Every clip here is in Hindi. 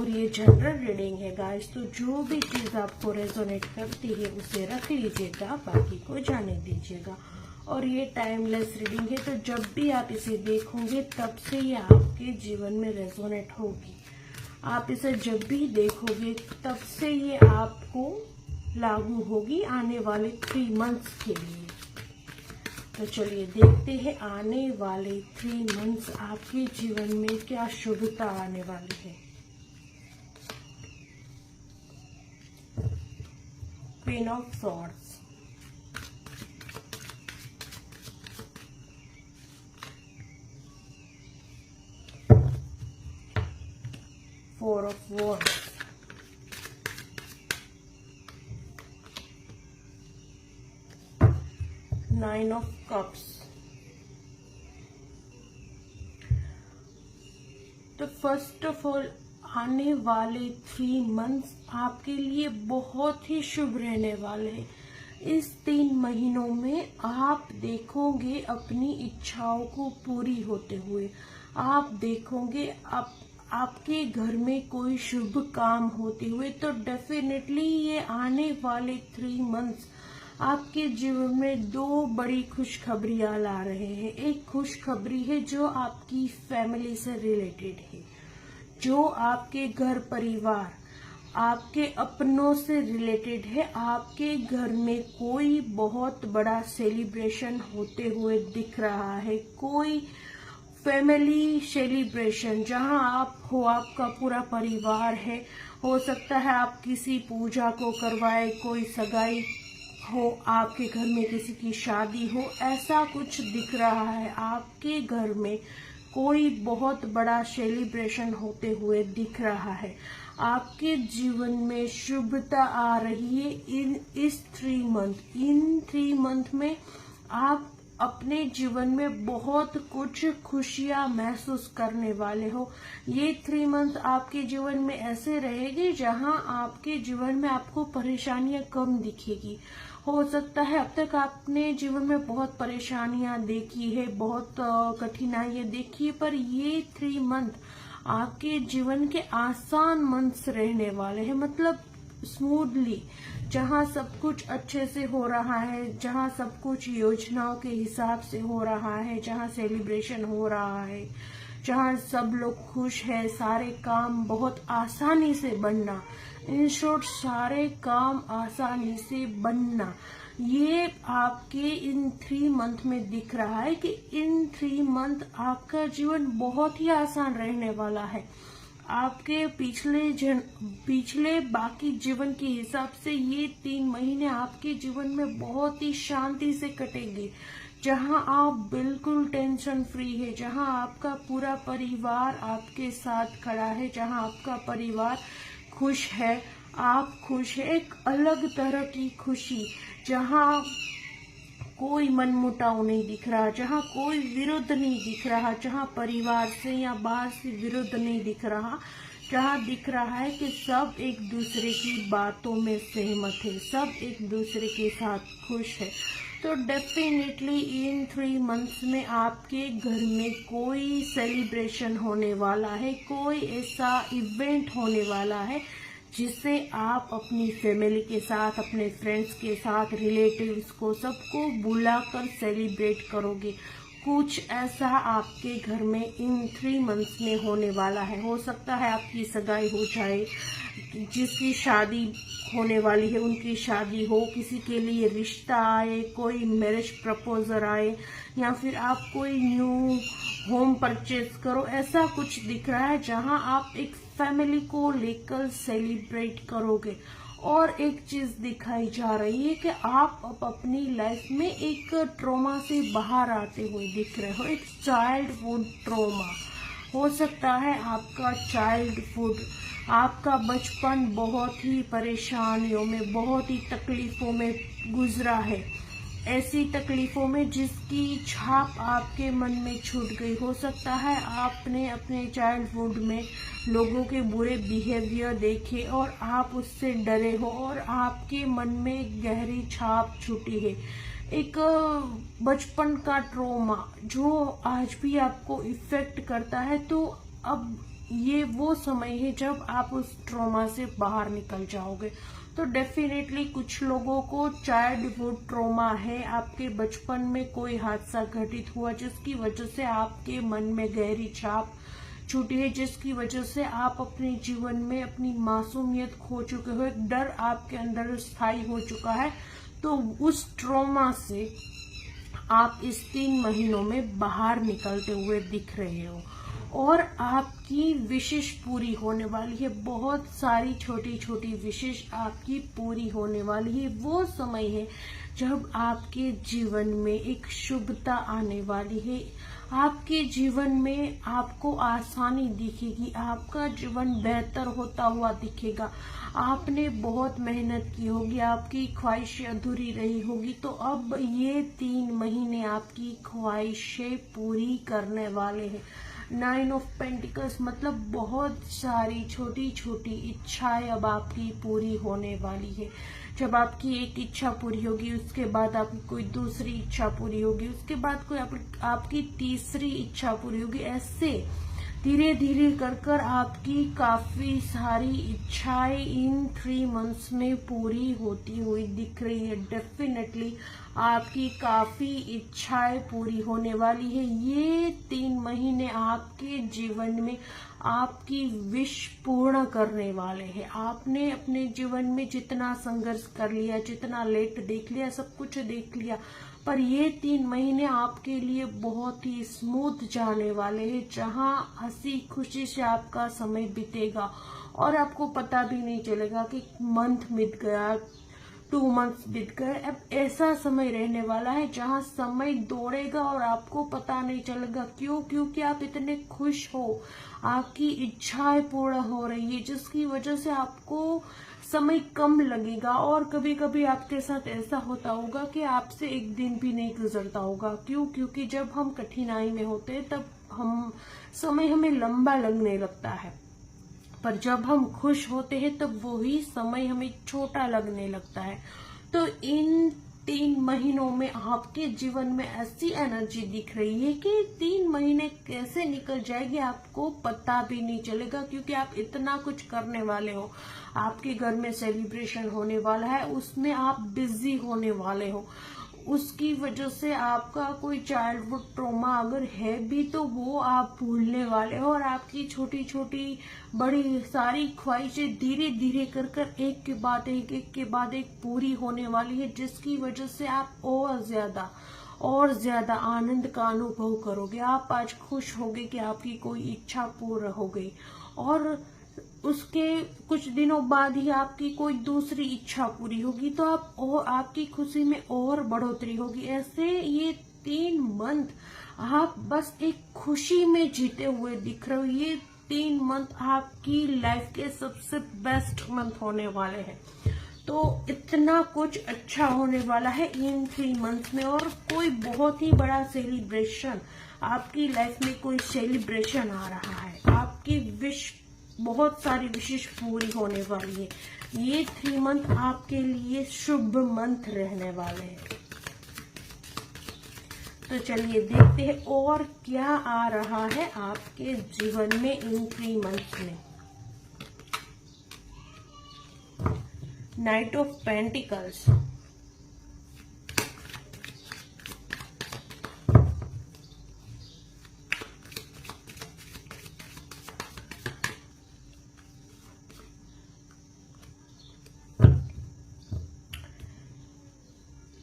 और ये जनरल रीडिंग है गाइस, तो जो भी चीज आपको रेजोनेट करती है उसे रख लीजिएगा, बाकी को जाने दीजिएगा। और ये टाइमलेस रीडिंग है, तो जब भी आप इसे देखोगे तब से ये आपके जीवन में रेजोनेट होगी। आप इसे जब भी देखोगे तब से ये आपको लागू होगी आने वाले 3 मंथ्स के लिए। तो चलिए देखते हैं आने वाले 3 मंथ्स आपके जीवन में क्या शुभता आने वाली है। Queen of swords, four of wands, nine of cups. तो फर्स्ट ऑफ ऑल आने वाले 3 मंथ्स आपके लिए बहुत ही शुभ रहने वाले हैं। इस 3 महीनों में आप देखोगे अपनी इच्छाओं को पूरी होते हुए। आप देखोगे आपके घर में कोई शुभ काम होते हुए। तो डेफिनेटली ये आने वाले 3 मंथ्स आपके जीवन में 2 बड़ी खुशखबरियां ला रहे हैं। एक खुशखबरी है जो आपकी फैमिली से रिलेटेड है, जो आपके घर परिवार, आपके अपनों से रिलेटेड है। आपके घर में कोई बहुत बड़ा सेलिब्रेशन होते हुए दिख रहा है, कोई फैमिली सेलिब्रेशन जहां आप हो, आपका पूरा परिवार है। हो सकता है आप किसी पूजा को करवाए, कोई सगाई हो, आपके घर में किसी की शादी हो, ऐसा कुछ दिख रहा है। आपके घर में कोई बहुत बड़ा सेलिब्रेशन होते हुए दिख रहा है। आपके जीवन में शुभता आ रही है इस 3 मंथ। इन 3 मंथ में आप अपने जीवन में बहुत कुछ खुशियां महसूस करने वाले हो। ये 3 मंथ आपके जीवन में ऐसे रहेगी जहां आपके जीवन में आपको परेशानियां कम दिखेगी। हो सकता है अब तक आपने जीवन में बहुत परेशानियां देखी है, बहुत कठिनाइयां देखी है, पर ये 3 मंथ आपके जीवन के आसान मंथ्स रहने वाले हैं। मतलब स्मूथली, जहां सब कुछ अच्छे से हो रहा है, जहां सब कुछ योजनाओं के हिसाब से हो रहा है, जहां सेलिब्रेशन हो रहा है, जहां सब लोग खुश है, सारे काम बहुत आसानी से बनना, इन शॉर्ट सारे काम आसानी से बनना, ये आपके इन 3 मंथ में दिख रहा है कि इन 3 मंथ आपका जीवन बहुत ही आसान रहने वाला है। आपके पिछले बाकी जीवन के हिसाब से ये 3 महीने आपके जीवन में बहुत ही शांति से कटेंगे, जहां आप बिल्कुल टेंशन फ्री है, जहां आपका पूरा परिवार आपके साथ खड़ा है, जहां आपका परिवार खुश है, आप खुश है। एक अलग तरह की खुशी, जहां कोई मनमुटाव नहीं दिख रहा, जहां कोई विरोध नहीं दिख रहा, जहां परिवार से या बाहर से विरोध नहीं दिख रहा, जहां दिख रहा है कि सब एक दूसरे की बातों में सहमत है, सब एक दूसरे के साथ खुश है। तो डेफिनेटली इन 3 मंथ्स में आपके घर में कोई सेलिब्रेशन होने वाला है, कोई ऐसा इवेंट होने वाला है जिसे आप अपनी फैमिली के साथ, अपने फ्रेंड्स के साथ, रिलेटिव्स को, सबको बुलाकर सेलिब्रेट करोगे। कुछ ऐसा आपके घर में इन 3 मंथ्स में होने वाला है। हो सकता है आपकी सगाई हो जाए, जिसकी शादी होने वाली है उनकी शादी हो, किसी के लिए रिश्ता आए, कोई मैरिज प्रपोजल आए, या फिर आप कोई न्यू होम परचेज करो। ऐसा कुछ दिख रहा है जहां आप एक फैमिली को लेकर सेलिब्रेट करोगे। और एक चीज दिखाई जा रही है कि आप अब अपनी लाइफ में एक ट्रॉमा से बाहर आते हुए दिख रहे हो। एक चाइल्डहुड ट्रॉमा हो सकता है, आपका चाइल्डहुड, आपका बचपन बहुत ही परेशानियों में, बहुत ही तकलीफों में गुजरा है। ऐसी तकलीफों में जिसकी छाप आपके मन में छूट गई। हो सकता है आपने अपने चाइल्डहुड में लोगों के बुरे बिहेवियर देखे और आप उससे डरे हो और आपके मन में एक गहरी छाप छूटी है। एक बचपन का ट्रॉमा जो आज भी आपको इफेक्ट करता है। तो अब ये वो समय है जब आप उस ट्रॉमा से बाहर निकल जाओगे। तो डेफिनेटली कुछ लोगों को चाइल्डहुड ट्रॉमा है, आपके बचपन में कोई हादसा घटित हुआ जिसकी वजह से आपके मन में गहरी छाप छूटी है, जिसकी वजह से आप अपने जीवन में अपनी मासूमियत खो चुके हो, एक डर आपके अंदर स्थायी हो चुका है। तो उस ट्रॉमा से आप इस 3 महीनों में बाहर निकलते हुए दिख रहे हो और आपकी विशेष पूरी होने वाली है। बहुत सारी छोटी छोटी विशेष आपकी पूरी होने वाली है। वो समय है जब आपके जीवन में एक शुभता आने वाली है। आपके जीवन में आपको आसानी दिखेगी, आपका जीवन बेहतर होता हुआ दिखेगा। आपने बहुत मेहनत की होगी, आपकी ख्वाहिशें अधूरी रही होगी, तो अब ये 3 महीने आपकी ख्वाहिशें पूरी करने वाले हैं। 9 ऑफ पेंटिकल्स मतलब बहुत सारी छोटी छोटी इच्छाएं अब आपकी पूरी होने वाली है। जब आपकी एक इच्छा पूरी होगी, उसके बाद आपकी कोई दूसरी इच्छा पूरी होगी, उसके बाद कोई आपकी तीसरी इच्छा पूरी होगी। ऐसे धीरे धीरे कर आपकी काफी सारी इच्छाएं इन 3 मंथ्स में पूरी होती हुई दिख रही है। डेफिनेटली आपकी काफी इच्छाएं पूरी होने वाली है। ये 3 महीने आपके जीवन में आपकी विश पूर्ण करने वाले हैं। आपने अपने जीवन में जितना संघर्ष कर लिया, जितना लेट देख लिया, सब कुछ देख लिया, पर ये 3 महीने आपके लिए बहुत ही स्मूथ जाने वाले हैं, जहां हंसी खुशी से आपका समय बीतेगा और आपको पता भी नहीं चलेगा कि मंथ बीत गया, 2 मंथ्स बीत गए। अब ऐसा समय रहने वाला है जहां समय दौड़ेगा और आपको पता नहीं चलेगा। क्यों? क्योंकि आप इतने खुश हो, आपकी इच्छाएं पूर्ण हो रही है, जिसकी वजह से आपको समय कम लगेगा। और कभी कभी आपके साथ ऐसा होता होगा कि आपसे एक दिन भी नहीं गुजरता होगा। क्यों? क्योंकि जब हम कठिनाई में होते हैं तब समय हमें लंबा लगने लगता है, पर जब हम खुश होते हैं तब वही समय हमें छोटा लगने लगता है। तो इन 3 महीनों में आपके जीवन में ऐसी एनर्जी दिख रही है कि 3 महीने कैसे निकल जाएगी आपको पता भी नहीं चलेगा, क्योंकि आप इतना कुछ करने वाले हो। आपके घर में सेलिब्रेशन होने वाला है, उसमें आप बिजी होने वाले हो। उसकी वजह से आपका कोई चाइल्डहुड ट्रॉमा अगर है भी तो वो आप भूलने वाले हो, और आपकी छोटी छोटी बड़ी सारी ख्वाहिशें धीरे धीरे कर एक के बाद एक पूरी होने वाली है, जिसकी वजह से आप और ज्यादा आनंद का अनुभव करोगे। आप आज खुश होगे कि आपकी कोई इच्छा पूर्ण हो गई, और उसके कुछ दिनों बाद ही आपकी कोई दूसरी इच्छा पूरी होगी, तो आपकी खुशी में और बढ़ोतरी होगी। ऐसे ये 3 मंथ आप बस एक खुशी में जीते हुए दिख रहे हो। ये 3 मंथ आपकी लाइफ के सबसे बेस्ट मंथ होने वाले हैं। तो इतना कुछ अच्छा होने वाला है इन 3 मंथ्स में, और कोई बहुत ही बड़ा सेलिब्रेशन, आपकी लाइफ में कोई सेलिब्रेशन आ रहा है। आपकी विश, बहुत सारी विशेष पूरी होने वाली है। ये 3 मंथ आपके लिए शुभ मंथ रहने वाले हैं। तो चलिए देखते हैं और क्या आ रहा है आपके जीवन में इन 3 मंथ में। Night of pentacles,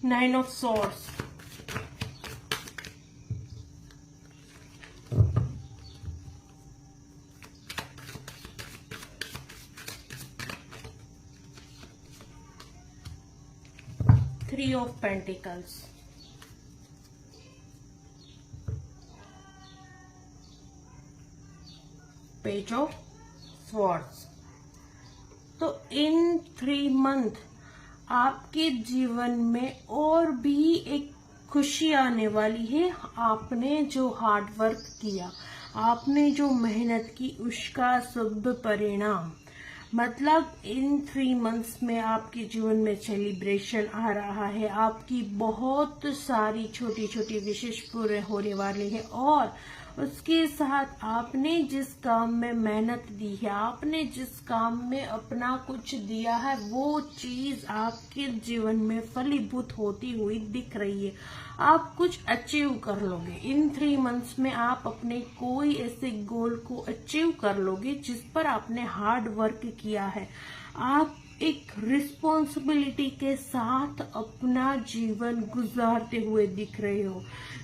Nine of Swords, Three of Pentacles, Page of Swords। तो इन 3 मंथ आपके जीवन में और भी एक खुशी आने वाली है। आपने जो हार्ड वर्क किया, आपने जो मेहनत की, उसका शुभ परिणाम, मतलब इन 3 मंथ्स में आपके जीवन में सेलिब्रेशन आ रहा है। आपकी बहुत सारी छोटी छोटी विशेष पूरे होने वाली है, और उसके साथ आपने जिस काम में मेहनत दी है, आपने जिस काम में अपना कुछ दिया है, वो चीज आपके जीवन में फलीभूत होती हुई दिख रही है। आप कुछ अचीव कर लोगे इन 3 मंथ्स में। आप अपने कोई ऐसे गोल को अचीव कर लोगे जिस पर आपने हार्ड वर्क किया है। आप एक रिस्पॉन्सिबिलिटी के साथ अपना जीवन गुजारते हुए दिख रहे हो,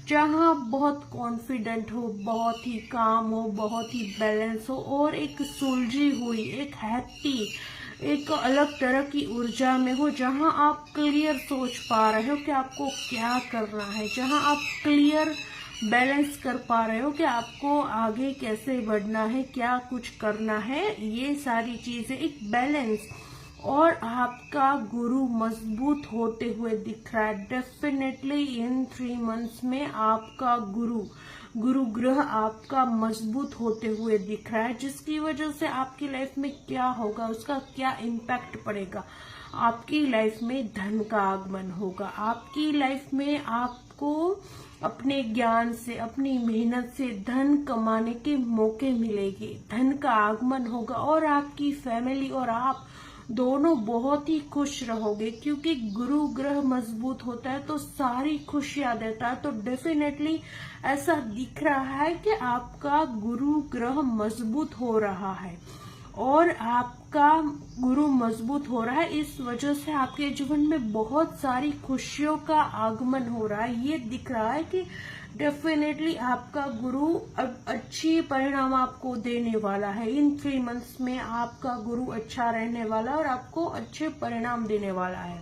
जहां आप बहुत कॉन्फिडेंट हो, बहुत ही काम हो, बहुत ही बैलेंस हो और एक सुलझी हुई, एक हैप्पी, एक अलग तरह की ऊर्जा में हो, जहां आप क्लियर सोच पा रहे हो कि आपको क्या करना है, जहां आप क्लियर बैलेंस कर पा रहे हो कि आपको आगे कैसे बढ़ना है, क्या कुछ करना है। ये सारी चीजें एक बैलेंस, और आपका गुरु मजबूत होते हुए दिख रहा है। डेफिनेटली इन 3 मंथ्स में आपका गुरु ग्रह आपका मजबूत होते हुए दिख रहा है, जिसकी वजह से आपकी लाइफ में क्या होगा, उसका क्या इम्पैक्ट पड़ेगा। आपकी लाइफ में धन का आगमन होगा। आपकी लाइफ में आपको अपने ज्ञान से, अपनी मेहनत से धन कमाने के मौके मिलेंगे, धन का आगमन होगा और आपकी फैमिली और आप दोनों बहुत ही खुश रहोगे, क्योंकि गुरु ग्रह मजबूत होता है तो सारी खुशियां देता है। तो डेफिनेटली ऐसा दिख रहा है कि आपका गुरु ग्रह मजबूत हो रहा है, और आपका गुरु मजबूत हो रहा है, इस वजह से आपके जीवन में बहुत सारी खुशियों का आगमन हो रहा है। ये दिख रहा है कि डेफिनेटली आपका गुरु अब अच्छी परिणाम आपको देने वाला है। इन 3 मंथ्स में आपका गुरु अच्छा रहने वाला है और आपको अच्छे परिणाम देने वाला है।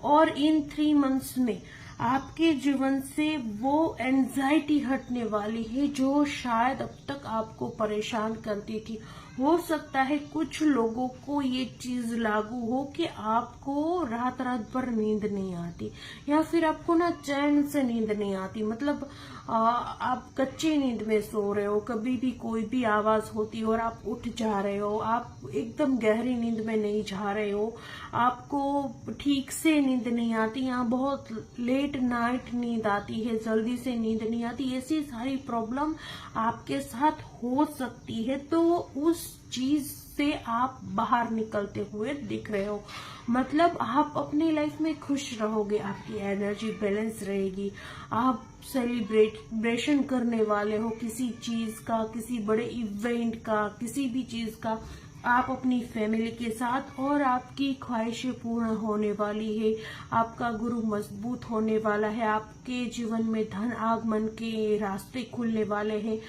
और इन 3 मंथ्स में आपके जीवन से वो एंजाइटी हटने वाली है जो शायद अब तक आपको परेशान करती थी। हो सकता है कुछ लोगों को ये चीज लागू हो कि आपको रात रात भर नींद नहीं आती, या फिर आपको ना चैन से नींद नहीं आती। मतलब आप कच्ची नींद में सो रहे हो, कभी भी कोई भी आवाज होती हो और आप उठ जा रहे हो, आप एकदम गहरी नींद में नहीं जा रहे हो, आपको ठीक से नींद नहीं आती, यहाँ बहुत लेट नाइट नींद आती है, जल्दी से नींद नहीं आती, ऐसी सारी प्रॉब्लम आपके साथ हो सकती है। तो उस चीज से आप बाहर निकलते हुए दिख रहे हो। मतलब आप अपनी लाइफ में खुश रहोगे, आपकी एनर्जी बैलेंस रहेगी, आप सेलिब्रेशन करने वाले हो किसी चीज का, किसी बड़े इवेंट का, किसी भी चीज का, आप अपनी फैमिली के साथ, और आपकी ख्वाहिशें पूर्ण होने वाली है। आपका गुरु मजबूत होने वाला है, आपके जीवन में धन आगमन के रास्ते खुलने वाले हैं,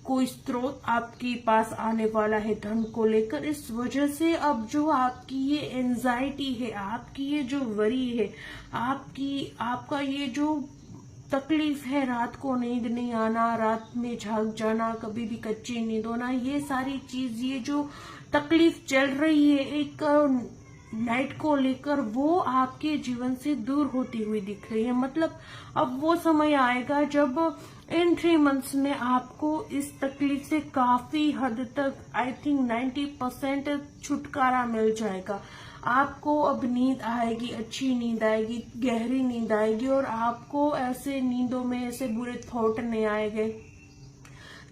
कोई स्रोत आपके पास आने वाला है धन को लेकर। इस वजह से अब जो आपकी ये एंजाइटी है, आपकी ये जो वरी है, आपका ये जो तकलीफ है, रात को नींद नहीं आना, रात में जाग जाना, कभी भी कच्ची नींद होना, ये सारी चीज, ये जो तकलीफ चल रही है एक नाइट को लेकर, वो आपके जीवन से दूर होती हुई दिख रही है। मतलब अब वो समय आएगा जब इन 3 मंथ्स में आपको इस तकलीफ से काफी हद तक, आई थिंक 90% छुटकारा मिल जाएगा। आपको अब नींद आएगी, अच्छी नींद आएगी, गहरी नींद आएगी, और आपको ऐसे नींदों में ऐसे बुरे थॉट नहीं आएंगे,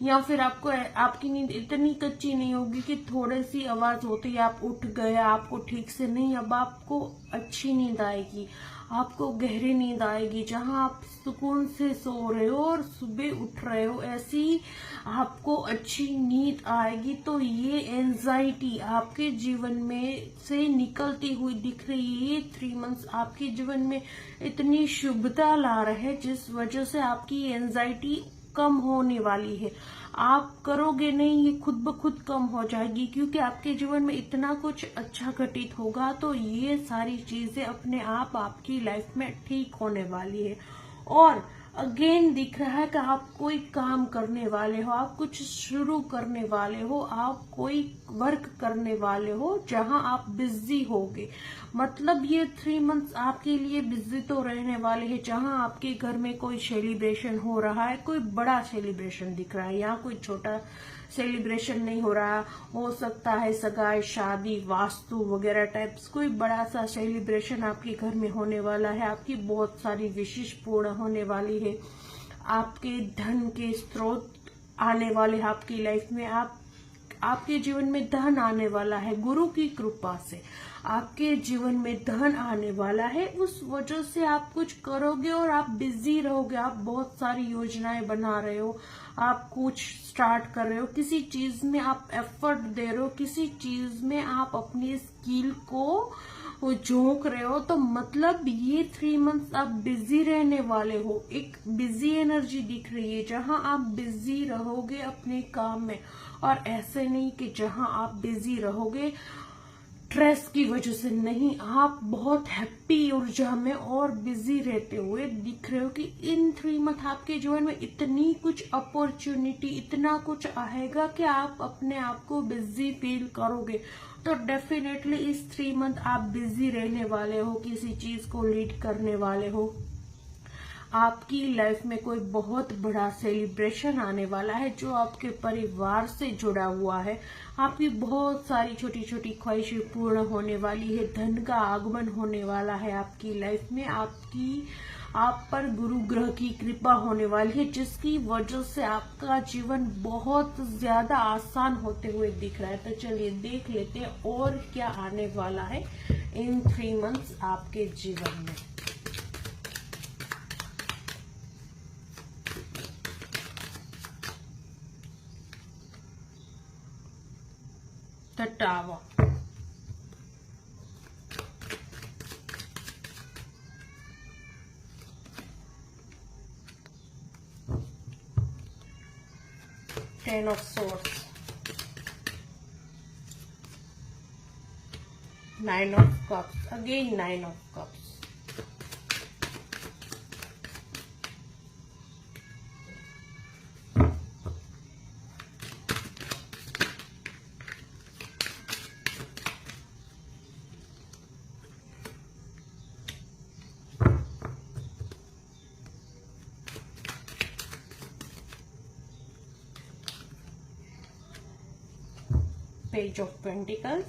या फिर आपकी नींद इतनी कच्ची नहीं होगी कि थोड़ी सी आवाज होती है आप उठ गए, आपको ठीक से नहीं। अब आपको अच्छी नींद आएगी, आपको गहरी नींद आएगी, जहां आप सुकून से सो रहे हो और सुबह उठ रहे हो, ऐसी आपको अच्छी नींद आएगी। तो ये एंजाइटी आपके जीवन में से निकलती हुई दिख रही है। ये 3 मंथ्स आपके जीवन में इतनी शुभता ला रहे हैं, जिस वजह से आपकी एंजाइटी कम होने वाली है। आप करोगे नहीं, ये खुद ब खुद कम हो जाएगी, क्योंकि आपके जीवन में इतना कुछ अच्छा घटित होगा। तो ये सारी चीजें अपने आप आपकी लाइफ में ठीक होने वाली है। और अगेन दिख रहा है कि आप कोई काम करने वाले हो, आप कुछ शुरू करने वाले हो, आप कोई वर्क करने वाले हो जहां आप बिजी होगे। मतलब ये 3 मंथ्स आपके लिए बिजी तो रहने वाले हैं, जहां आपके घर में कोई सेलिब्रेशन हो रहा है, कोई बड़ा सेलिब्रेशन दिख रहा है, यहाँ कोई छोटा सेलिब्रेशन नहीं हो रहा। हो सकता है सगाई, शादी, वास्तु वगैरह टाइप्स कोई बड़ा सा सेलिब्रेशन आपके घर में होने वाला है। आपकी बहुत सारी विशेष पूर्ण होने वाली है। आपके धन के स्रोत आने वाले हैं आपकी लाइफ में। आपके जीवन में धन आने वाला है गुरु की कृपा से। आपके जीवन में धन आने वाला है, उस वजह से आप कुछ करोगे और आप बिजी रहोगे। आप बहुत सारी योजनाएं बना रहे हो, आप कुछ स्टार्ट कर रहे हो, किसी चीज में आप एफर्ट दे रहे हो, किसी चीज में आप अपनी स्किल को झोंक रहे हो। तो मतलब ये 3 मंथ्स आप बिजी रहने वाले हो। एक बिजी एनर्जी दिख रही है जहां आप बिजी रहोगे अपने काम में, और ऐसे नहीं कि जहां आप बिजी रहोगे स्ट्रेस की वजह से, नहीं, आप बहुत हैप्पी ऊर्जा में और बिजी रहते हुए दिख रहे हो कि इन 3 मंथ आपके जीवन में इतनी कुछ अपॉर्चुनिटी, इतना कुछ आएगा कि आप अपने आप को बिजी फील करोगे। तो डेफिनेटली इस 3 मंथ आप बिजी रहने वाले हो, किसी चीज को लीड करने वाले हो। आपकी लाइफ में कोई बहुत बड़ा सेलिब्रेशन आने वाला है जो आपके परिवार से जुड़ा हुआ है। आपकी बहुत सारी छोटी छोटी ख्वाहिशें पूर्ण होने वाली है। धन का आगमन होने वाला है आपकी लाइफ में। आप पर गुरु ग्रह की कृपा होने वाली है, जिसकी वजह से आपका जीवन बहुत ज्यादा आसान होते हुए दिख रहा है। तो चलिए देख लेते हैं और क्या आने वाला है इन 3 मंथ्स आपके जीवन में। The Tower, Ten of Swords, Nine of Cups, again 9 of Cups, Page of Pentacles,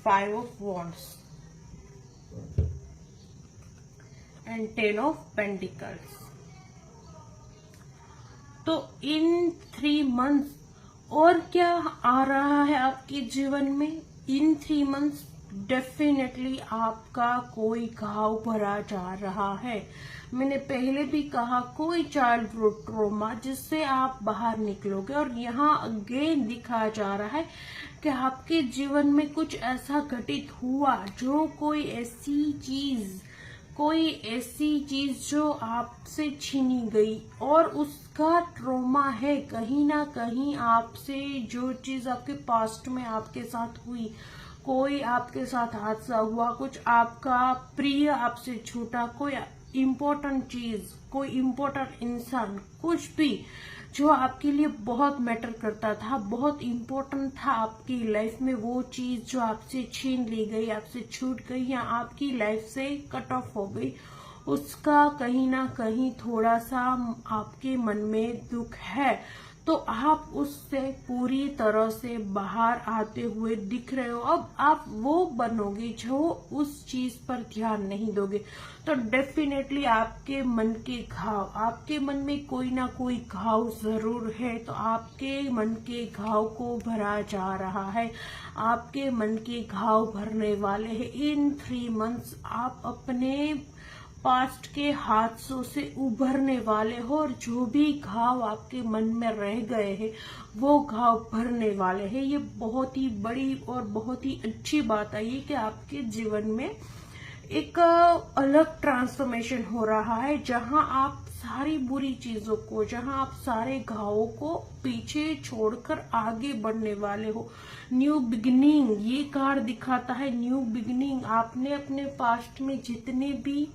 Five of Wands and 10 of Pentacles। तो इन 3 मंथ्स और क्या आ रहा है आपके जीवन में? इन 3 मंथ्स डेफिनेटली आपका कोई घाव भरा जा रहा है। मैंने पहले भी कहा, कोई चाइल्डहुड ट्रॉमा जिससे आप बाहर निकलोगे। और यहाँ अगेन दिखाया जा रहा है कि आपके जीवन में कुछ ऐसा घटित हुआ, जो कोई ऐसी चीज जो आपसे छीनी गई, और उसका ट्रॉमा है कहीं ना कहीं आपसे। जो चीज आपके पास्ट में आपके साथ हुई, कोई आपके साथ हादसा हुआ, कुछ आपका प्रिय आपसे छूटा, कोई इम्पोर्टेंट चीज, कोई इम्पोर्टेंट इंसान, कुछ भी जो आपके लिए बहुत मैटर करता था, बहुत इम्पोर्टेंट था आपकी लाइफ में, वो चीज जो आपसे छीन ली गई, आपसे छूट गई या आपकी लाइफ से कट ऑफ हो गई, उसका कहीं ना कहीं थोड़ा सा आपके मन में दुख है। तो आप उससे पूरी तरह से बाहर आते हुए दिख रहे हो। अब आप वो बनोगे जो उस चीज पर ध्यान नहीं दोगे। तो डेफिनेटली आपके मन के घाव, आपके मन में कोई ना कोई घाव जरूर है। तो आपके मन के घाव को भरा जा रहा है, आपके मन के घाव भरने वाले हैं इन 3 मंथ्स। आप अपने पास्ट के हादसों से उभरने वाले हो, और जो भी घाव आपके मन में रह गए हैं वो घाव भरने वाले हैं। ये बहुत ही बड़ी और बहुत ही अच्छी बात आई है कि आपके जीवन में एक अलग ट्रांसफॉर्मेशन हो रहा है, जहां आप सारी बुरी चीजों को, जहां आप सारे घावों को पीछे छोड़कर आगे बढ़ने वाले हो। न्यू बिगिनिंग, ये कार्ड दिखाता है न्यू बिगिनिंग। आपने अपने पास्ट में जितने भी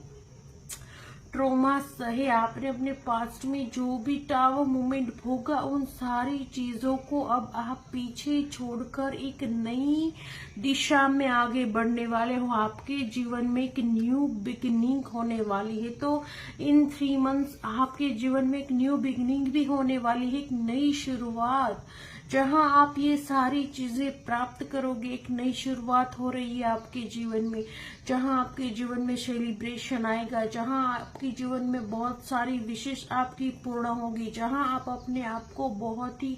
ट्रॉमा सहे, आपने अपने पास्ट में जो भी टावर मोमेंट भोगा, उन सारी चीजों को अब आप पीछे छोड़कर एक नई दिशा में आगे बढ़ने वाले हो। आपके जीवन में एक न्यू बिगिनिंग होने वाली है। तो इन 3 मंथ्स आपके जीवन में एक न्यू बिगिनिंग भी होने वाली है, एक नई शुरुआत, जहां आप ये सारी चीजें प्राप्त करोगे। एक नई शुरुआत हो रही है आपके जीवन में, जहां आपके जीवन में सेलिब्रेशन आएगा, जहां आपके जीवन में बहुत सारी विशेष आपकी पूर्ण होगी, जहां आप अपने आप को बहुत ही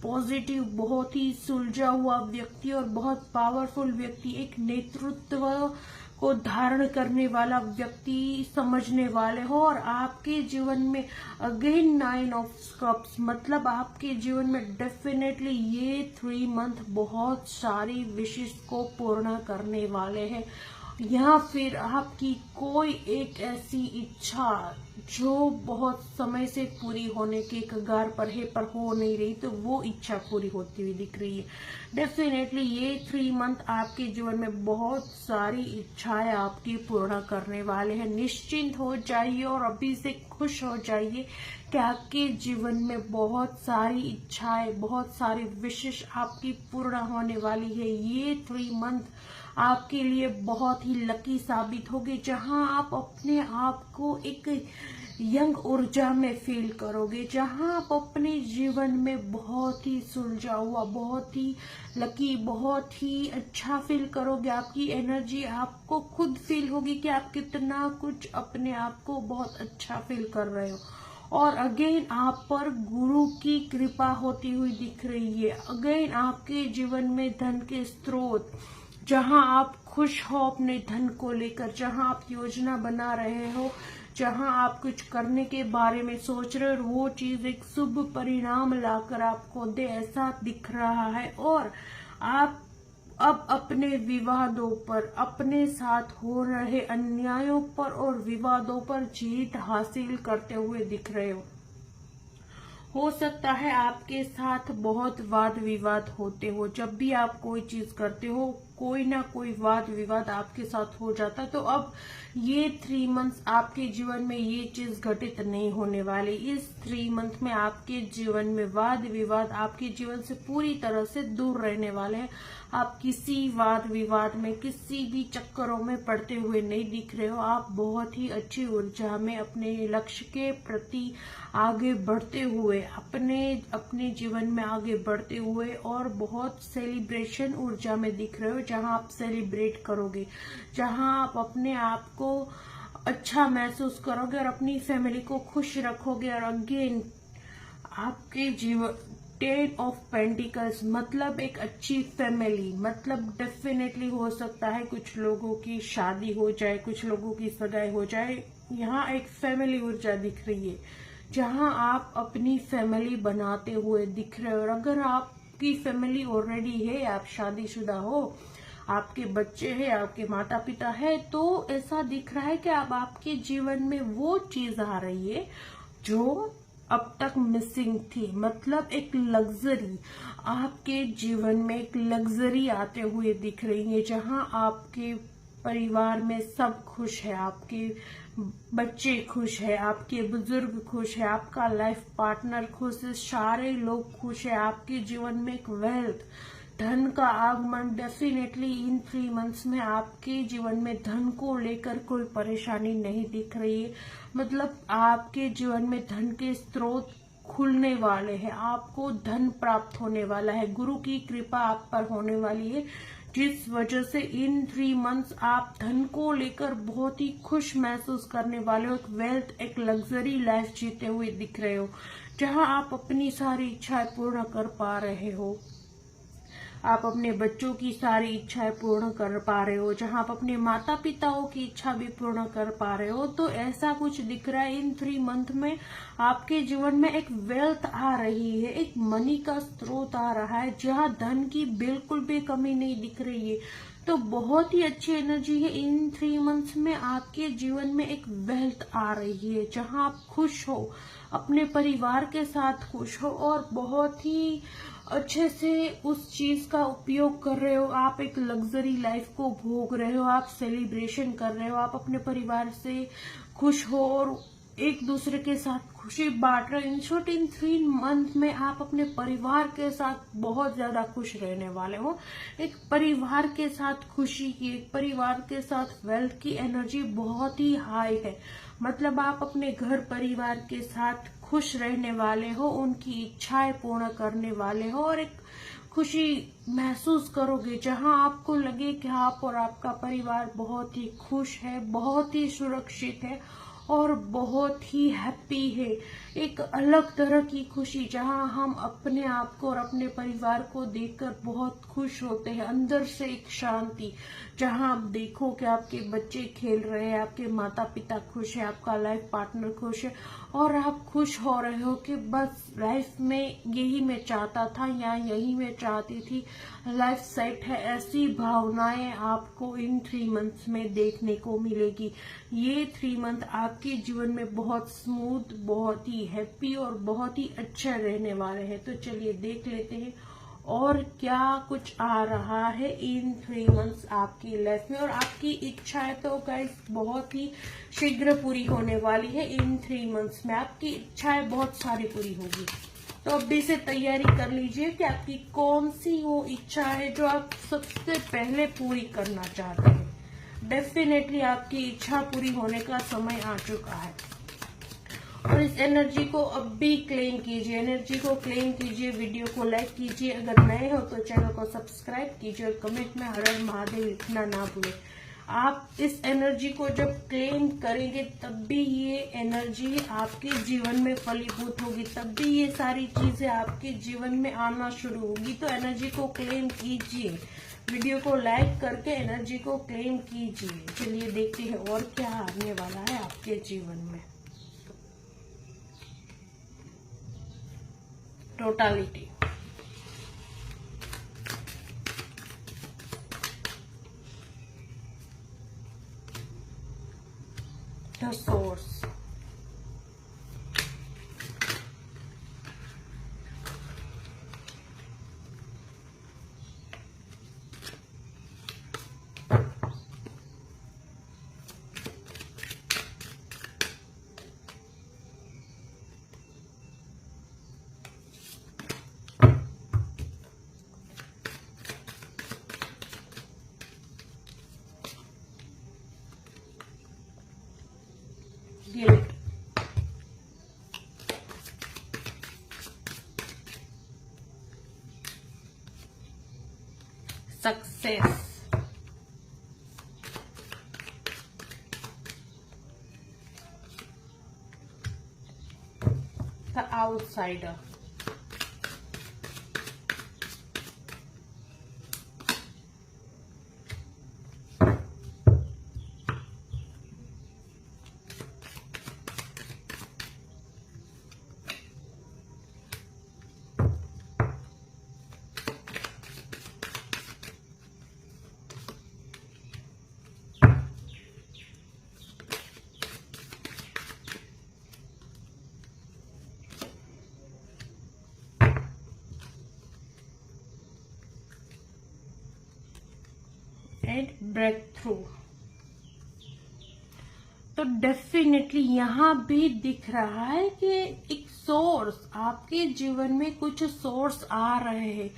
पॉजिटिव, बहुत ही सुलझा हुआ व्यक्ति और बहुत पावरफुल व्यक्ति, एक नेतृत्व को धारण करने वाला व्यक्ति समझने वाले हो। और आपके जीवन में अगेन 9 ऑफ कप्स, मतलब आपके जीवन में डेफिनेटली ये 3 मंथ बहुत सारी विशेष को पूर्ण करने वाले हैं। या फिर आपकी कोई एक ऐसी इच्छा जो बहुत समय से पूरी होने के कगार पर है पर हो नहीं रही, तो वो इच्छा पूरी होती हुई दिख रही है। डेफिनेटली ये 3 मंथ आपके जीवन में बहुत सारी इच्छाएं आपकी पूर्ण करने वाले हैं। निश्चिंत हो जाइए और अभी से खुश हो जाइए कि आपके जीवन में बहुत सारी इच्छाएं, बहुत सारी विशेष आपकी पूर्ण होने वाली है। ये 3 मंथ आपके लिए बहुत ही लकी साबित होगी, जहां आप अपने आप को एक यंग ऊर्जा में फील करोगे, जहां आप अपने जीवन में बहुत ही सुलझा हुआ, बहुत ही लकी, बहुत ही अच्छा फील करोगे। आपकी एनर्जी आपको खुद फील होगी कि आप कितना कुछ अपने आप को बहुत अच्छा फील कर रहे हो। और अगेन आप पर गुरु की कृपा होती हुई दिख रही है। अगेन आपके जीवन में धन के स्रोत, जहां आप खुश हो अपने धन को लेकर, जहां आप योजना बना रहे हो, जहां आप कुछ करने के बारे में सोच रहे हो, वो चीज एक शुभ परिणाम लाकर आपको दे, ऐसा दिख रहा है। और आप अब अपने विवादों पर, अपने साथ हो रहे अन्यायों पर और विवादों पर जीत हासिल करते हुए दिख रहे हो सकता है आपके साथ बहुत वाद विवाद होते हो। जब भी आप कोई चीज करते हो, कोई ना कोई वाद विवाद आपके साथ हो जाता है। तो अब ये 3 मंथ्स आपके जीवन में ये चीज घटित नहीं होने वाली। इस 3 मंथ में आपके जीवन में वाद विवाद आपके जीवन से पूरी तरह से दूर रहने वाले हैं। आप किसी वाद विवाद में, किसी भी चक्करों में पड़ते हुए नहीं दिख रहे हो। आप बहुत ही अच्छी ऊर्जा में अपने लक्ष्य के प्रति आगे बढ़ते हुए, अपने जीवन में आगे बढ़ते हुए और बहुत सेलिब्रेशन ऊर्जा में दिख रहे हो, जहां आप सेलिब्रेट करोगे, जहां आप अपने आप को अच्छा महसूस करोगे और अपनी फैमिली को खुश रखोगे। और अगेन आपके जीवन 10 ऑफ पेंटिकल्स, मतलब एक अच्छी फैमिली, मतलब डेफिनेटली हो सकता है कुछ लोगों की शादी हो जाए, कुछ लोगों की सगाई हो जाए। यहाँ एक फैमिली ऊर्जा दिख रही है, जहां आप अपनी फैमिली बनाते हुए दिख रहे हो। और अगर आपकी फैमिली ऑलरेडी है, आप शादीशुदा हो, आपके बच्चे हैं, आपके माता पिता है, तो ऐसा दिख रहा है कि अब आपके जीवन में वो चीज आ रही है जो अब तक मिसिंग थी। मतलब एक लग्जरी, आपके जीवन में एक लग्जरी आते हुए दिख रही है, जहां आपके परिवार में सब खुश है, आपके बच्चे खुश है, आपके बुजुर्ग खुश है, आपका लाइफ पार्टनर खुश है, सारे लोग खुश है। आपके जीवन में एक वेल्थ, धन का आगमन, डेफिनेटली इन 3 मंथ्स में आपके जीवन में धन को लेकर कोई परेशानी नहीं दिख रही है। मतलब आपके जीवन में धन के स्रोत खुलने वाले हैं, आपको धन प्राप्त होने वाला है, गुरु की कृपा आप पर होने वाली है, जिस वजह से इन 3 मंथ्स आप धन को लेकर बहुत ही खुश महसूस करने वाले हो। एक वेल्थ, एक लग्जरी लाइफ जीते हुए दिख रहे हो, जहां आप अपनी सारी इच्छाएं पूर्ण कर पा रहे हो, आप अपने बच्चों की सारी इच्छाएं पूर्ण कर पा रहे हो, जहां आप अपने माता पिताओं की इच्छा भी पूर्ण कर पा रहे हो। तो ऐसा कुछ दिख रहा है इन 3 मंथ में आपके जीवन में एक वेल्थ आ रही है, एक मनी का स्रोत आ रहा है, जहां धन की बिल्कुल भी कमी नहीं दिख रही है। तो बहुत ही अच्छी एनर्जी है इन 3 मंथ्स में, आपके जीवन में एक वेल्थ आ रही है, जहां आप खुश हो, अपने परिवार के साथ खुश हो और बहुत ही अच्छे से उस चीज का उपयोग कर रहे हो। आप एक लग्जरी लाइफ को भोग रहे हो, आप सेलिब्रेशन कर रहे हो, आप अपने परिवार से खुश हो और एक दूसरे के साथ खुशी बांट रहे हो। इन शॉर्ट इन 3 मंथ में आप अपने परिवार के साथ बहुत ज्यादा खुश रहने वाले हो। एक परिवार के साथ खुशी की, एक परिवार के साथ वेल्थ की एनर्जी बहुत ही हाई है। मतलब आप अपने घर परिवार के साथ खुश रहने वाले हो, उनकी इच्छाएं पूर्ण करने वाले हो और एक खुशी महसूस करोगे जहां आपको लगे कि आप और आपका परिवार बहुत ही खुश है, बहुत ही सुरक्षित है और बहुत ही हैप्पी है। एक अलग तरह की खुशी जहां हम अपने आप को और अपने परिवार को देखकर बहुत खुश होते हैं, अंदर से एक शांति जहां आप देखो कि आपके बच्चे खेल रहे हैं, आपके माता पिता खुश है, आपका लाइफ पार्टनर खुश है और आप खुश हो रहे हो कि बस लाइफ में यही मैं चाहता था या यही मैं चाहती थी, लाइफ सेट है। ऐसी भावनाएं आपको इन 3 मंथ्स में देखने को मिलेगी। ये 3 मंथ आपके जीवन में बहुत स्मूथ, बहुत ही हैप्पी और बहुत ही अच्छा रहने वाले हैं। तो चलिए देख लेते हैं और क्या कुछ आ रहा है इन 3 मंथ्स आपकी लाइफ में। और आपकी इच्छाएं तो गाइस बहुत ही शीघ्र पूरी होने वाली है। इन 3 मंथ्स में आपकी इच्छाएं बहुत सारी पूरी होगी। तो अभी से तैयारी कर लीजिए कि आपकी कौन सी वो इच्छा है जो आप सबसे पहले पूरी करना चाहते हैं। डेफिनेटली आपकी इच्छा पूरी होने का समय आ चुका है और इस एनर्जी को अब भी क्लेम कीजिए, एनर्जी को क्लेम कीजिए, वीडियो को लाइक कीजिए, अगर नए हो तो चैनल को सब्सक्राइब कीजिए और कमेंट में हर हर महादेव लिखना ना भूलें। आप इस एनर्जी को जब क्लेम करेंगे तब भी ये एनर्जी आपके जीवन में फलीभूत होगी, तब भी ये सारी चीजें आपके जीवन में आना शुरू होगी। तो एनर्जी को क्लेम कीजिए, वीडियो को लाइक करके एनर्जी को क्लेम कीजिए। चलिए देखते हैं और क्या आने वाला है आपके जीवन में। Totality, the source, guilt, success, the outsider, and breakthrough. तो डेफिनेटली यहाँ भी दिख रहा है कि एक सोर्स आपके जीवन में, कुछ सोर्स आ रहे हैं।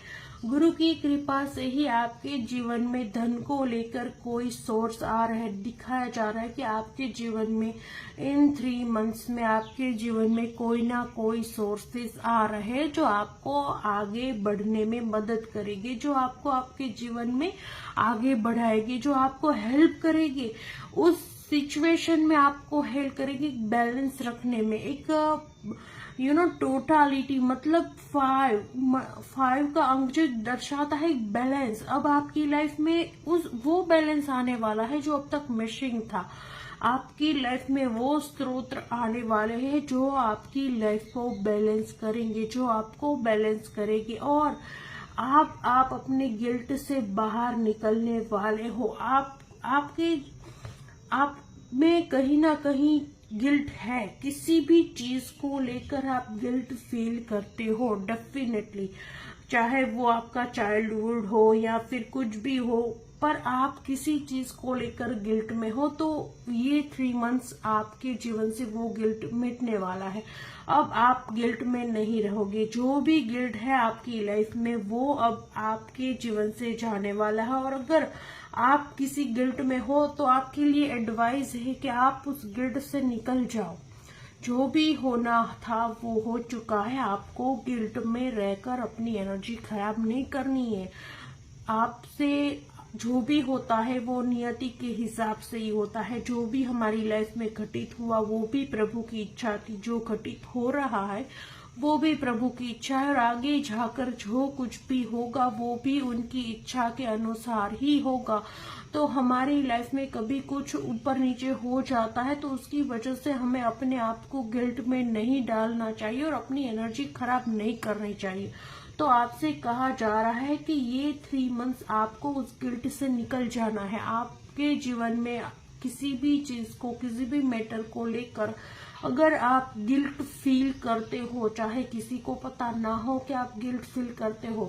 गुरु की कृपा से ही आपके जीवन में धन को लेकर कोई सोर्स आ रहा है। दिखाया जा रहा है कि आपके जीवन में इन 3 मंथ्स में आपके जीवन में कोई ना कोई सोर्सेस आ रहे हैं जो आपको आगे बढ़ने में मदद करेंगे, जो आपको आपके जीवन में आगे बढ़ाएगी, जो आपको हेल्प करेगी, उस सिचुएशन में आपको हेल्प करेगी बैलेंस रखने में। एक टोटालिटी मतलब 5 का अंक जो दर्शाता है बैलेंस। अब आपकी लाइफ में वो बैलेंस आने वाला है जो अब तक मिसिंग था। आपकी लाइफ में वो स्रोत आने वाले हैं जो आपकी लाइफ को बैलेंस करेंगे, जो आपको बैलेंस करेंगे और आप अपने गिल्ट से बाहर निकलने वाले हो। आप में कहीं ना कहीं गिल्ट है, किसी भी चीज को लेकर आप गिल्ट फील करते हो डेफिनेटली, चाहे वो आपका चाइल्डहुड हो या फिर कुछ भी हो, पर आप किसी चीज को लेकर गिल्ट में हो। तो ये 3 मंथ्स आपके जीवन से वो गिल्ट मिटने वाला है। अब आप गिल्ट में नहीं रहोगे। जो भी गिल्ट है आपकी लाइफ में वो अब आपके जीवन से जाने वाला है। और अगर आप किसी गिल्ट में हो तो आपके लिए एडवाइस है कि आप उस गिल्ट से निकल जाओ। जो भी होना था वो हो चुका है। आपको गिल्ट में रहकर अपनी एनर्जी खराब नहीं करनी है। आपसे जो भी होता है वो नियति के हिसाब से ही होता है। जो भी हमारी लाइफ में घटित हुआ वो भी प्रभु की इच्छा थी। जो घटित हो रहा है वो भी प्रभु की इच्छा है, और आगे जाकर जो कुछ भी होगा वो भी उनकी इच्छा के अनुसार ही होगा। तो हमारी लाइफ में कभी कुछ ऊपर नीचे हो जाता है तो उसकी वजह से हमें अपने आप को गिल्ट में नहीं डालना चाहिए और अपनी एनर्जी खराब नहीं करनी चाहिए। तो आपसे कहा जा रहा है कि ये 3 मंथ्स आपको उस गिल्ट से निकल जाना है। आपके जीवन में किसी भी चीज को, किसी भी मैटर को लेकर अगर आप गिल्ट फील करते हो, चाहे किसी को पता ना हो कि आप गिल्ट फील करते हो,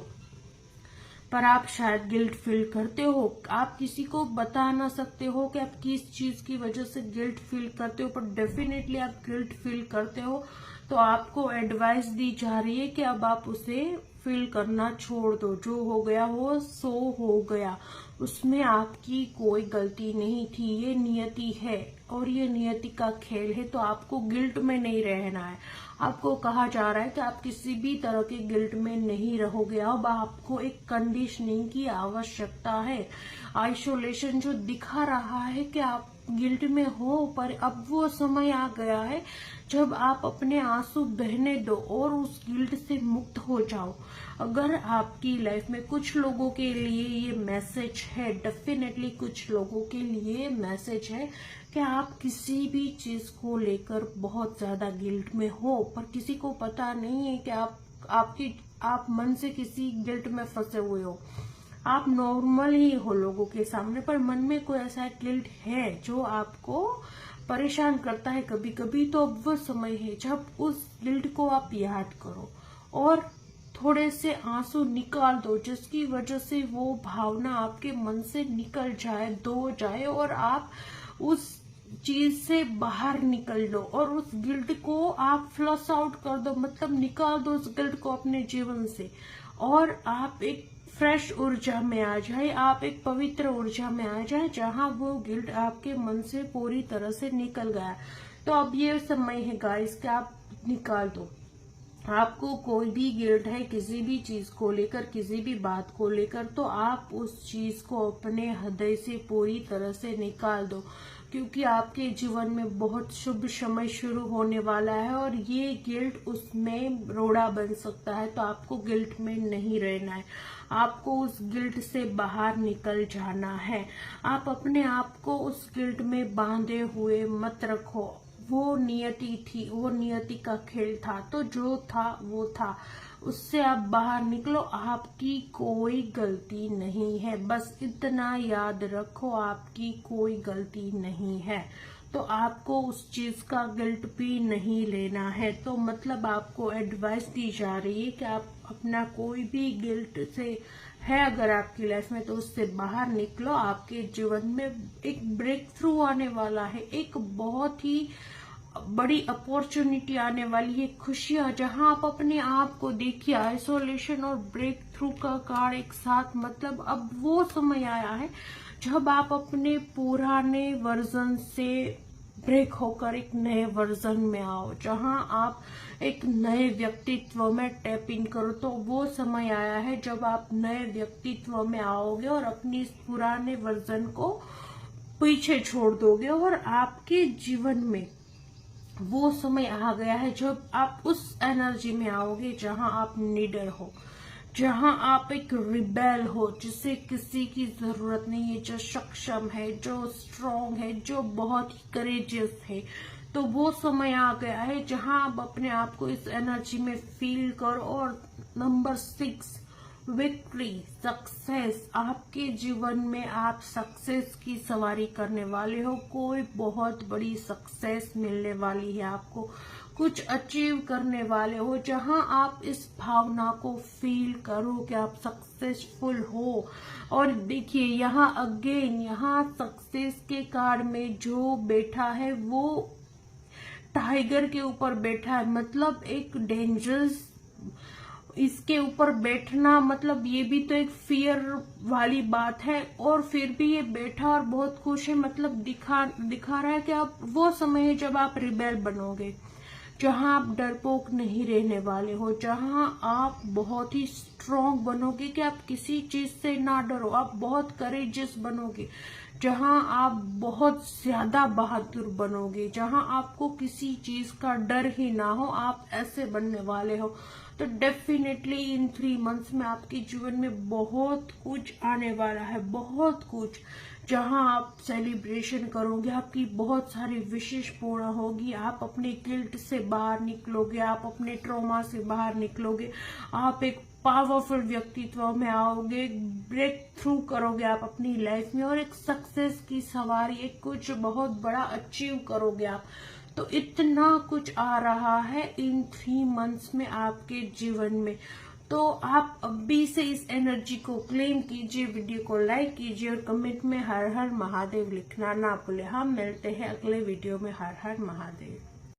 पर आप शायद गिल्ट फील करते हो। आप किसी को बता ना सकते हो कि आप किस चीज की वजह से गिल्ट फील करते हो, पर डेफिनेटली आप गिल्ट फील करते हो। तो आपको एडवाइस दी जा रही है कि अब आप उसे फील करना छोड़ दो। जो हो गया वो सो हो गया, उसमें आपकी कोई गलती नहीं थी। ये नियति है और ये नियति का खेल है। तो आपको गिल्ट में नहीं रहना है। आपको कहा जा रहा है कि आप किसी भी तरह के गिल्ट में नहीं रहोगे। अब आपको एक कंडीशनिंग की आवश्यकता है। आइसोलेशन जो दिखा रहा है कि आप गिल्ट में हो, पर अब वो समय आ गया है जब आप अपने आंसू बहने दो और उस गिल्ट से मुक्त हो जाओ। अगर आपकी लाइफ में कुछ लोगों के लिए ये मैसेज है, डेफिनेटली कुछ लोगों के लिए मैसेज है कि आप किसी भी चीज को लेकर बहुत ज्यादा गिल्ट में हो, पर किसी को पता नहीं है कि आप मन से किसी गिल्ट में फंसे हुए हो। आप नॉर्मल ही हो लोगों के सामने, पर मन में कोई ऐसा गिल्ट है जो आपको परेशान करता है कभी कभी। तो अब वो समय है जब उस गिल्ट को आप याद करो और थोड़े से आंसू निकाल दो, जिसकी वजह से वो भावना आपके मन से निकल जाए, धो जाए, और आप उस चीज से बाहर निकल लो और उस गिल्ट को आप फ्लश आउट कर दो, मतलब निकाल दो उस गिल्ट को अपने जीवन से, और आप एक फ्रेश ऊर्जा में आ जाए, आप एक पवित्र ऊर्जा में आ जाए जहां वो गिल्ट आपके मन से पूरी तरह से निकल गया। तो अब ये समय है गाइस कि आप निकाल दो। आपको कोई भी गिल्ट है किसी भी चीज को लेकर, किसी भी बात को लेकर, तो आप उस चीज को अपने हृदय से पूरी तरह से निकाल दो, क्योंकि आपके जीवन में बहुत शुभ समय शुरू होने वाला है और ये गिल्ट उसमें रोड़ा बन सकता है। तो आपको गिल्ट में नहीं रहना है, आपको उस गिल्ट से बाहर निकल जाना है। आप अपने आप को उस गिल्ट में बांधे हुए मत रखो। वो नियति थी, वो नियति का खेल था, तो जो था वो था, उससे आप बाहर निकलो। आपकी कोई गलती नहीं है, बस इतना याद रखो, आपकी कोई गलती नहीं है। तो आपको उस चीज का गिल्ट भी नहीं लेना है। तो मतलब आपको एडवाइस दी जा रही है कि आप अपना कोई भी गिल्ट से है अगर आपकी लाइफ में, तो उससे बाहर निकलो। आपके जीवन में एक ब्रेक थ्रू आने वाला है, एक बहुत ही बड़ी अपॉर्चुनिटी आने वाली है, खुशियां, जहां आप अपने आप को देखिए। आइसोलेशन और ब्रेक थ्रू का कार्ड एक साथ, मतलब अब वो समय आया है जब आप अपने पुराने वर्जन से ब्रेक होकर एक नए वर्जन में आओ, जहां आप एक नए व्यक्तित्व में टैप इन करो। तो वो समय आया है जब आप नए व्यक्तित्व में आओगे और अपनी इस पुराने वर्जन को पीछे छोड़ दोगे, और आपके जीवन में वो समय आ गया है जब आप उस एनर्जी में आओगे जहां आप नीडर हो, जहां आप एक रिबेल हो, जिसे किसी की जरूरत नहीं है, जो सक्षम है, जो स्ट्रांग है, जो बहुत ही करेजियस है। तो वो समय आ गया है जहां आप अपने आप को इस एनर्जी में फील करो। और नंबर 6, विक्ट्री, सक्सेस। आपके जीवन में आप सक्सेस की सवारी करने वाले हो। कोई बहुत बड़ी सक्सेस मिलने वाली है आपको, कुछ अचीव करने वाले हो, जहां आप इस भावना को फील करो कि आप सक्सेसफुल हो। और देखिए यहाँ अगेन, यहाँ सक्सेस के कार्ड में जो बैठा है वो टाइगर के ऊपर बैठा है, मतलब एक डेंजरस इसके ऊपर बैठना मतलब ये भी तो एक फियर वाली बात है, और फिर भी ये बैठा और बहुत खुश है, मतलब दिखा रहा है कि आप वो समय है जब आप रिबेल बनोगे, जहां आप डरपोक नहीं रहने वाले हो, जहां आप बहुत ही स्ट्रांग बनोगे कि आप किसी चीज से ना डरो, आप बहुत करेजियस बनोगे, जहां आप बहुत ज्यादा बहादुर बनोगे, जहां आपको किसी चीज का डर ही ना हो, आप ऐसे बनने वाले हो। तो डेफिनेटली इन 3 मंथ्स में आपके जीवन में बहुत कुछ आने वाला है, बहुत कुछ, जहां आप सेलिब्रेशन करोगे, आपकी बहुत सारी विशेष पूर्ण होगी, आप अपने गिल्ट से बाहर निकलोगे, आप अपने ट्रॉमा से बाहर निकलोगे, आप एक पावरफुल व्यक्तित्व में आओगे, ब्रेक थ्रू करोगे आप अपनी लाइफ में, और एक सक्सेस की सवारी, एक कुछ बहुत बड़ा अचीव करोगे आप। तो इतना कुछ आ रहा है इन 3 मंथ्स में आपके जीवन में। तो आप अभी से इस एनर्जी को क्लेम कीजिए, वीडियो को लाइक कीजिए और कमेंट में हर हर महादेव लिखना ना भूले। हम मिलते हैं अगले वीडियो में। हर हर महादेव।